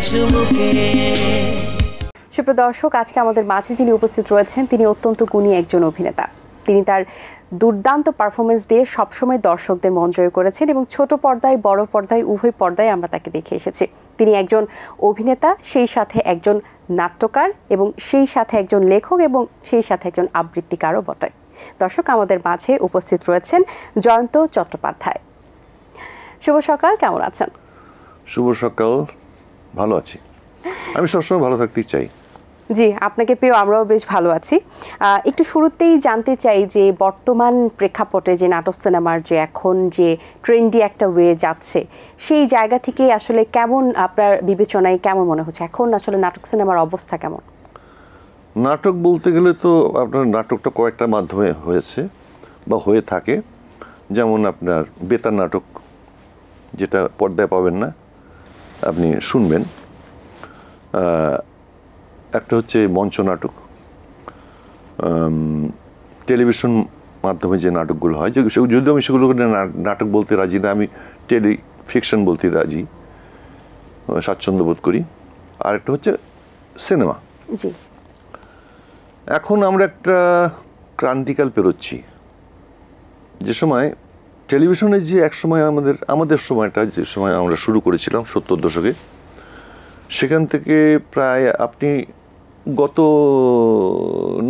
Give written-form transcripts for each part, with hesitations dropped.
চুমুকে। সুপ্রিয় দর্শক, আজকে আমাদের মাঝে যিনি উপস্থিত রয়েছেন তিনি অত্যন্ত গুণী একজন অভিনেতা। তিনি তার দুর্দান্ত পারফরমেন্স দিয়ে সবসময় দর্শকদের মন জয় করেছেন এবং ছোট পর্দায় বড় পর্দায় উভয় পর্দায় আমরা তাকে দেখে এসেছি। তিনি একজন অভিনেতা, সেই সাথে একজন নাট্যকার এবং সেই সাথে একজন লেখক এবং সেই সাথে একজন আবৃত্তিকারও বটে। দর্শক, আমাদের মাঝে উপস্থিত রয়েছেন জয়ন্ত চট্টোপাধ্যায়। শুভ সকাল, কেমন আছেন? শুভ সকাল, ভালো আছি। আমি সবসময় ভালো থাকতেই চাই। জি, আপনাকে পেয়েও আমরাও বেশ ভালো আছি। একটু শুরুতেই জানতে চাই যে বর্তমান প্রেক্ষাপটে যে নাটক সিনেমার যে এখন যে ট্রেন্ডি একটা ওয়ে যাচ্ছে, সেই জায়গা থেকে আসলে কেমন আপনার বিবেচনায় কেমন মনে হচ্ছে এখন আসলে নাটক সিনেমার অবস্থা কেমন? নাটক বলতে গেলে তো আপনার নাটকটা কয়েকটা মাধ্যমে হয়েছে বা হয়ে থাকে। যেমন আপনার বেতার নাটক, যেটা পর্দায় পাবেন না, আপনি শুনবেন। একটা হচ্ছে মঞ্চ নাটক, টেলিভিশন মাধ্যমে যে নাটকগুলো হয়, যদিও আমি সেগুলো নাটক বলতে রাজি না, আমি টেলিফিকশন বলতে রাজি, স্বাচ্ছন্দ্য বোধ করি। আর একটা হচ্ছে সিনেমা। জি, এখন আমরা একটা ক্রান্তিকাল পেরোচ্ছি, যে সময় টেলিভিশনে যে এক সময় আমাদের সময়টা, যে সময় আমরা শুরু করেছিলাম 70 দশকে, সেখান থেকে প্রায় আপনি গত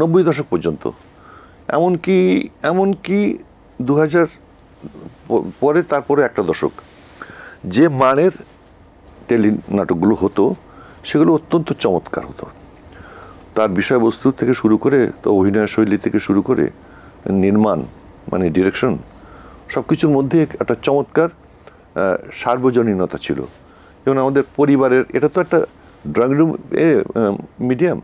90 দশক পর্যন্ত, এমনকি 2000 পরে, তারপরে একটা দশক, যে মানের টেলি নাটকগুলো হতো সেগুলো অত্যন্ত চমৎকার হতো। তার বিষয়বস্তু থেকে শুরু করে, তো অভিনয় শৈলী থেকে শুরু করে নির্মাণ, মানে ডিরেকশন, সব কিছুর মধ্যে একটা চমৎকার সার্বজনীনতা ছিল। যেমন আমাদের পরিবারের, এটা তো একটা ড্রয়িং রুম মিডিয়াম,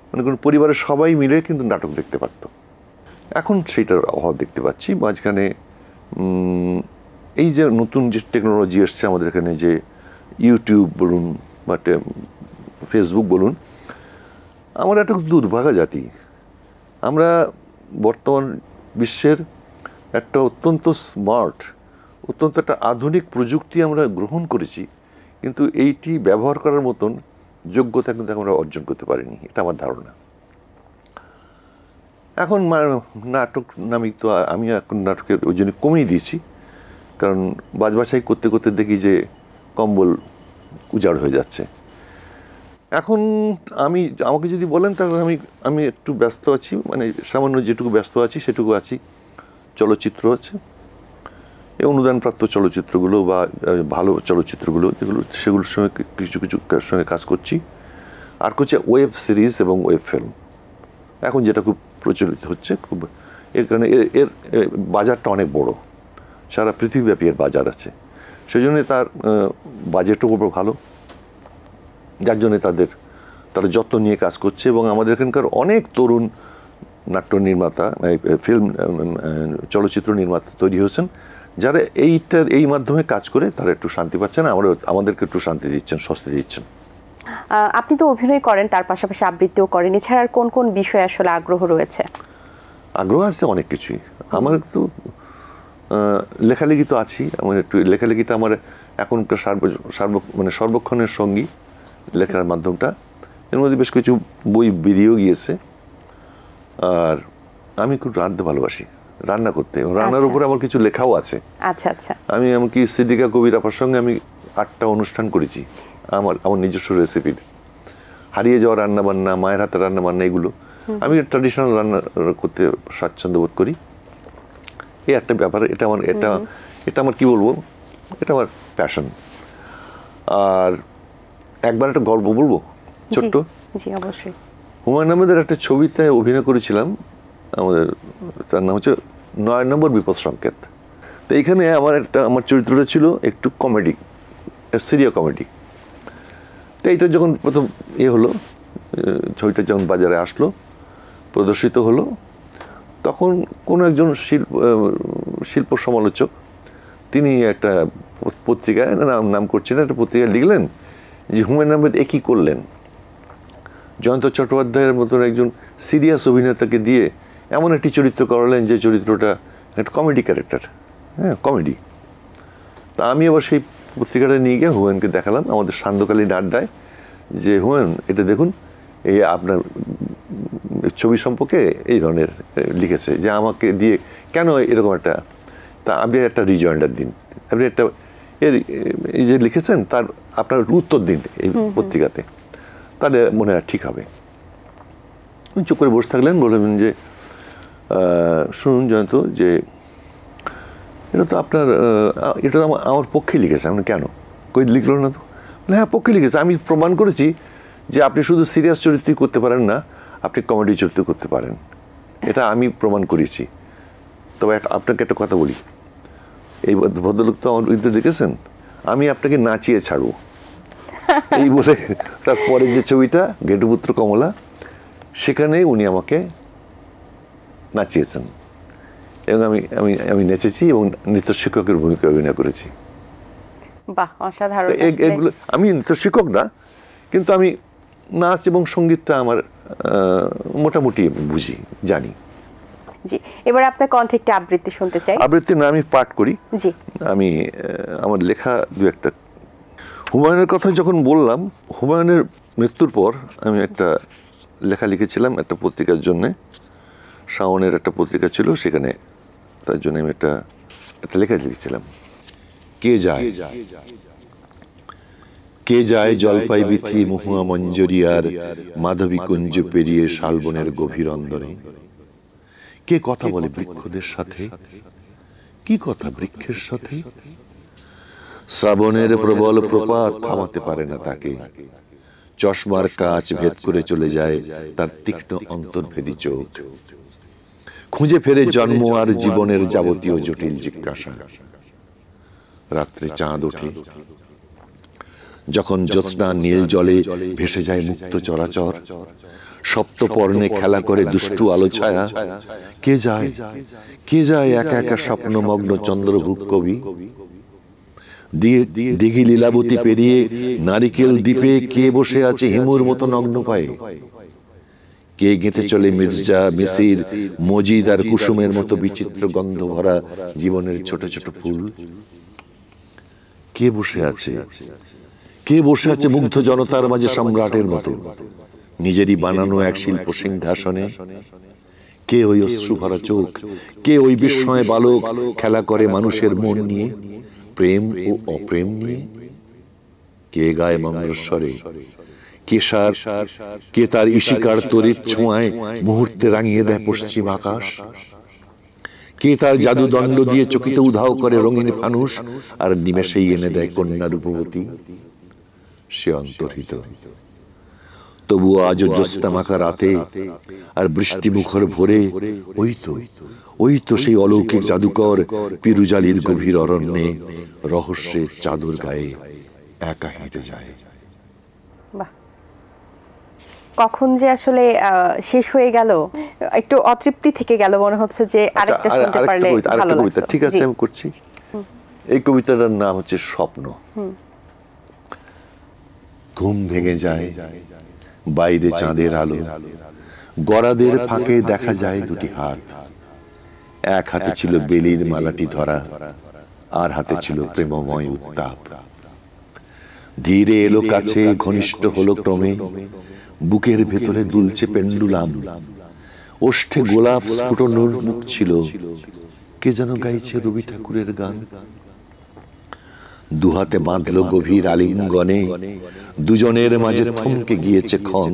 মানে কোনো পরিবারের সবাই মিলে কিন্তু নাটক দেখতে পারতো। এখন সেইটার অভাব দেখতে পাচ্ছি। মাঝখানে এই যে নতুন যে টেকনোলজি এসছে আমাদের এখানে, যে ইউটিউব বলুন বা ফেসবুক বলুন, আমরা একটা দুর্ভাগা জাতি। আমরা বর্তমান বিশ্বের একটা অত্যন্ত স্মার্ট, অত্যন্ত একটা আধুনিক প্রযুক্তি আমরা গ্রহণ করেছি, কিন্তু এইটি ব্যবহার করার মতন যোগ্যতা কিন্তু আমরা অর্জন করতে পারিনি, এটা আমার ধারণা। এখন নাটক তো আমি এখন নাটকের ওই জন্য কমিয়ে দিয়েছি, কারণ বাছবাছাই করতে করতে দেখি যে কম্বল উজাড় হয়ে যাচ্ছে। এখন আমাকে যদি বলেন, তাহলে আমি একটু ব্যস্ত আছি, মানে সামান্য যেটুকু ব্যস্ত আছি সেটুকু আছি। চলচ্চিত্র আছে, এই অনুদানপ্রাপ্ত চলচ্চিত্রগুলো বা ভালো চলচ্চিত্রগুলো যেগুলো, সেগুলোর সঙ্গে কিছু সঙ্গে কাজ করছি। আর করছে ওয়েব সিরিজ এবং ওয়েব ফিল্ম, এখন যেটা খুব প্রচলিত হচ্ছে, খুব এর কারণে এর বাজারটা অনেক বড়, সারা পৃথিবীব্যাপী এর বাজার আছে। সেই জন্যে তার বাজেটও ভালো, যার জন্যে তারা যত্ন নিয়ে কাজ করছে। এবং আমাদের এখানকার অনেক তরুণ নাট্য নির্মাতা, চলচ্চিত্র নির্মাতা তৈরি হয়েছেন, যারা এই মাধ্যমে কাজ করে তারা একটু শান্তি পাচ্ছেন, আমাদেরকে একটু শান্তি দিচ্ছেন, স্বস্তি দিচ্ছেন। আপনি তো অভিনয় করেন, তার পাশাপাশি আবৃত্তিও করেন, এছাড়া আর কোন কোন বিষয়ে আসলে আগ্রহ রয়েছে? আগ্রহ আছে অনেক কিছুই। আমার একটু লেখালেখি তো আছি, আমার একটু লেখালেখিটা আমার এখনকার মানে সর্বক্ষণের সঙ্গী, লেখার মাধ্যমটা। এর মধ্যে বেশ কিছু বই বেরিয়েও গিয়েছে। আর আমি খুব রাঁধতে ভালোবাসি, রান্না করতে, রান্নার উপরে আমার কিছু লেখাও আছে। আচ্ছা আচ্ছা। আমি এমনকি সিদ্দিকা কবির আপার সঙ্গে আমি 8টা অনুষ্ঠান করেছি আমার নিজস্ব রেসিপির। হারিয়ে যাওয়া রান্নাবান্না, মায়ের হাতে রান্নাবান্না, এগুলো আমি ট্র্যাডিশনাল রান্না করতে স্বাচ্ছন্দ্য বোধ করি। এই একটা ব্যাপার, এটা আমার কি বলবো, এটা আমার প্যাশন। আর একবার একটা গল্প বলবো ছোট্ট। জি অবশ্যই। হুমায়ুন আহমেদের একটা ছবিতে অভিনয় করেছিলাম, তার নাম হচ্ছে 9 নম্বর বিপদ সংকেত। তো এইখানে আমার চরিত্রটা ছিল একটু কমেডি, সিরিয়া কমেডি। তো এইটা যখন প্রথম হলো, ছবিটা যখন বাজারে আসলো, প্রদর্শিত হলো, তখন কোনো একজন শিল্প সমালোচক, তিনি একটা পত্রিকায়, নাম করছেন, একটা পত্রিকায় লিখলেন যে হুমায়ুন আহমেদ একই করলেন, জয়ন্ত চট্টোপাধ্যায়ের মতন একজন সিরিয়াস অভিনেতাকে দিয়ে এমন একটি চরিত্র করালেন যে চরিত্রটা একটা কমেডি ক্যারেক্টার, হ্যাঁ, কমেডি। তা আমি আবার সেই পত্রিকাটা নিয়ে গিয়ে হুমায়ুনকে দেখালাম আমাদের সান্ধ্যকালীন আড্ডায়, যে হুমায়ুন এটা দেখুন, এই আপনার ছবি সম্পর্কে এই ধরনের লিখেছে, যে আমাকে দিয়ে কেন এরকম একটা, তা আপনি একটা রিজয়েন্ডার দিন, আপনি একটা এই যে লিখেছেন তার আপনার উত্তর দিন এই পত্রিকাতে, তাহলে মনে হয় ঠিক হবে। চুপ করে বসে থাকলেন, বললেন যে শুনুন জয়ন্ত, যে এটা তো আপনার এটা তো আমার পক্ষে লিখেছে। আপনি কেন কই লিখলো না? তো হ্যাঁ, পক্ষে লিখেছে, আমি প্রমাণ করেছি যে আপনি শুধু সিরিয়াস চরিত্রই করতে পারেন না, আপনি কমেডি চরিত্র করতে পারেন, এটা আমি প্রমাণ করেছি। তবে আপনাকে একটা কথা বলি, এই ভদ্রলোক তো আমার বিরুদ্ধে দেখেছেন, আমি আপনাকে নাচিয়ে ছাড়বো এই বলে তারপরে যে ছবিটা ঘেটুপুত্র কমলা, সেখানে উনি আমাকে নাচিয়েছেন এবং আমি আমি আমি নেচেছি এবং নৃত্য শিক্ষকের ভূমিকা অভিনয় করেছি। বাহ, অসাধারণ। এগুলো আমি নৃত্য শিক্ষক না, কিন্তু আমি নাচ এবং সঙ্গীতটা আমার মোটামুটি বুঝি, জানি। জি, এবার আপনার কণ্ঠে একটা আবৃত্তি শুনতে চাই। আবৃত্তি না, আমি পাঠ করি। জি, আমি আমার লেখা দু একটা। হুমায়ুনের কথা যখন বললাম, হুমায়ুনের মৃত্যুর পর আমি একটা লেখা লিখেছিলাম একটা পত্রিকার জন্যে, শাওনের একটা পত্রিকা ছিল, সেখানে তার জন্য আমি একটা লেখা লিখেছিলাম। কে যায় কে যায় জলপাই বিথি মহুয়া মঞ্জরিয়ার মাধবী কুঞ্জ পেরিয়ে শালবনের গভীর অন্দরে, কে কথা বলে বৃক্ষদের সাথে, কি কথা বৃক্ষের সাথে, শ্রাবণের প্রবল প্রপাত থামাতে পারে না তাকে, চশমার কাঁচ ভেদ করে চলে যায় তার তীক্ষ্ণ অন্তর্ভেদী চোখ, খুঁজে ফেরে জন্ম আর জীবনের যাবতীয় জটিল জিজ্ঞাসা। রাত্রে চাঁদ ওঠে, যখন জ্যোৎস্না নীল জলে ভেসে যায় মুক্ত চরাচর, সপ্তপর্ণে খেলা করে দুষ্টু আলো ছায়া, কে যায় একা একা স্বপ্নমগ্ন চন্দ্রভূক কবি, দিঘি লীলাবতী পেরিয়ে নারিকেল দ্বীপে কে বসে আছে হিমুর মতো নগ্ন পায়ে, কে গেঁথে চলে মির্জা মিসির মজিদ আর কুসুমের মতো বিচিত্র গন্ধ ভরা জীবনের ছোট ছোট ফুল, কে বসে আছে মুগ্ধ জনতার মাঝে সম্রাটের মতো নিজেরই বানানো এক শিল্প সিংহাসনে, কে ওই অশ্রু ভরা চোখ, কে ওই বিস্ময় বালক খেলা করে মানুষের মন নিয়ে, প্রেম ও অপ্রেম নিয়ে, কে গায় মঙ্গলস্বরে, কে তার ইশিকার তড়িৎ ছোঁয়ায় মুহূর্তে রাঙিয়ে দেয় পশ্চিম আকাশ, কে তার জাদু দণ্ড দিয়ে চকিতে উধাও করে রঙিন ফানুষ আর নিমেষেই এনে দেয় কন্যা রূপবতী। সে অন্তর্হিত, তবুও আজও জ্যোৎস্না মাখা রাতে আর বৃষ্টি মুখর ভোরে ওই তো সেই অলৌকিক জাদুকর পিরুজালির গভীর অরণ্যে রহস্যের চাদর গায়ে একা হেঁটে যায়। কখন যে আসলে শেষ হয়ে গেল, একটু অতৃপ্তি থেকে গেল, মনে হচ্ছে যে আরেকটা শুনতে পারলে ভালো লাগতো। ঠিক আছে, আমি করছি। এই কবিতাটার নাম হচ্ছে স্বপ্ন। ঘুম ভেঙে যায়, বাইরে চাঁদের আলো, গরাদের ফাঁকে দেখা যায় দুটি হাত, এক হাতে ছিল বেলির মালাটি ধরা, আর হাতে ছিল প্রেমময় উত্তাপ। ধীরে এলো কাছে, ঘনিষ্ঠ হলো ক্রমে, বুকের ভেতরে দুলছে পেন্ডুলাম, ওষ্ঠে গোলাপ স্ফুটনোর মুখ ছিল, কে যেন গাইছে রবি ঠাকুরের গান। দুহাতে বাঁধল গভীর আলিঙ্গনে, দুজনের মাঝে থমকে গিয়েছে ক্ষণ,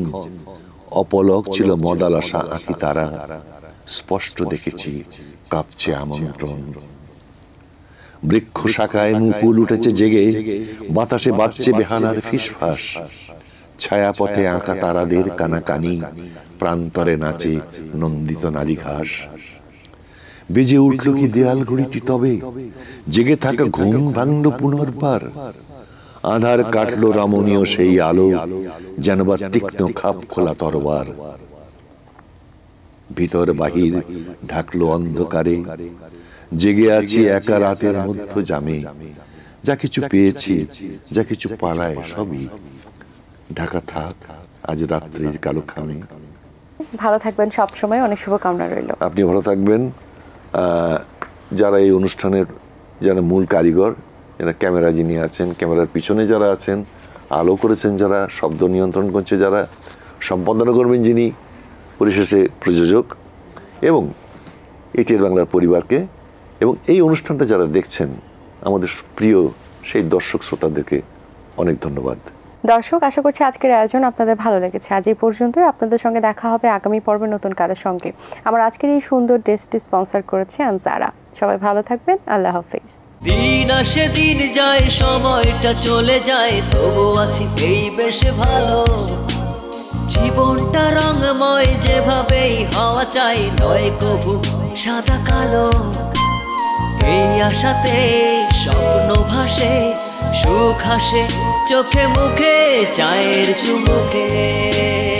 অপলক ছিল মদালসা আঁকি তারা, স্পষ্ট দেখেছি কাঁপছে আমন্ত্রণ। বৃক্ষ শাখায় মুকুল উঠেছে জেগে, বাতাসে বাজছে বেহালার ফিসফাস, ছায়াপথে আঁকা তারাদের কানাকানি, প্রান্তরে নাচে নন্দিত নারী ঘাস। বেজে উঠল কি দেয়াল ঘড়িটি তবে, জেগে থাকা ঘুম ভাঙল পুনর্বার, আধার কাটলো রমণীয় সেই আলো, যেন বা তীক্ষ্ণ খাপ খোলা তরবার। ভিতর বাহির ঢাকলো অন্ধকারে, জেগে আছি একা রাতের মধ্য জামে, যা কিছু পেয়েছি, যা কিছু পালায় সবই ঢাকা থাক আজ রাত্রির কালো খামে। ভালো থাকবেন সব সময়, অনেক শুভকামনা রইল। আপনি ভালো থাকবেন। যারা এই অনুষ্ঠানের যারা মূল কারিগর, যারা ক্যামেরা যিনি আছেন, ক্যামেরার পিছনে যারা আছেন, আলো করেছেন যারা, শব্দ নিয়ন্ত্রণ করছে যারা, সম্পাদনা করবেন যিনি, পরিশেষে প্রযোজক এবং এটিআর বাংলার পরিবারকে এবং এই অনুষ্ঠানটা যারা দেখছেন আমাদের প্রিয় সেই দর্শক শ্রোতাদেরকে অনেক ধন্যবাদ। দর্শক, আশা করছি আজকের আয়োজন আপনাদের ভালো লেগেছে। আজ এই পর্যন্তই। আপনাদের সঙ্গে দেখা হবে আগামী পর্বে নতুন কারোর সঙ্গে। আমার আজকের এই সুন্দর ড্রেসটি স্পন্সর করেছে আনজারা। সবাই ভালো থাকবেন। আল্লাহ হাফেজ। দিন আসে দিন যায়, সময়টা চলে যায়, তবু আছি এই বেশ ভালো। জীবনটা রঙময়, যেভাবেই হওয়া চাই, নয় কবু সাদা কালো। এই আশাতে স্বপ্ন ভাসে, সুখ হাসে চোখে মুখে, চায়ের চুমুকে।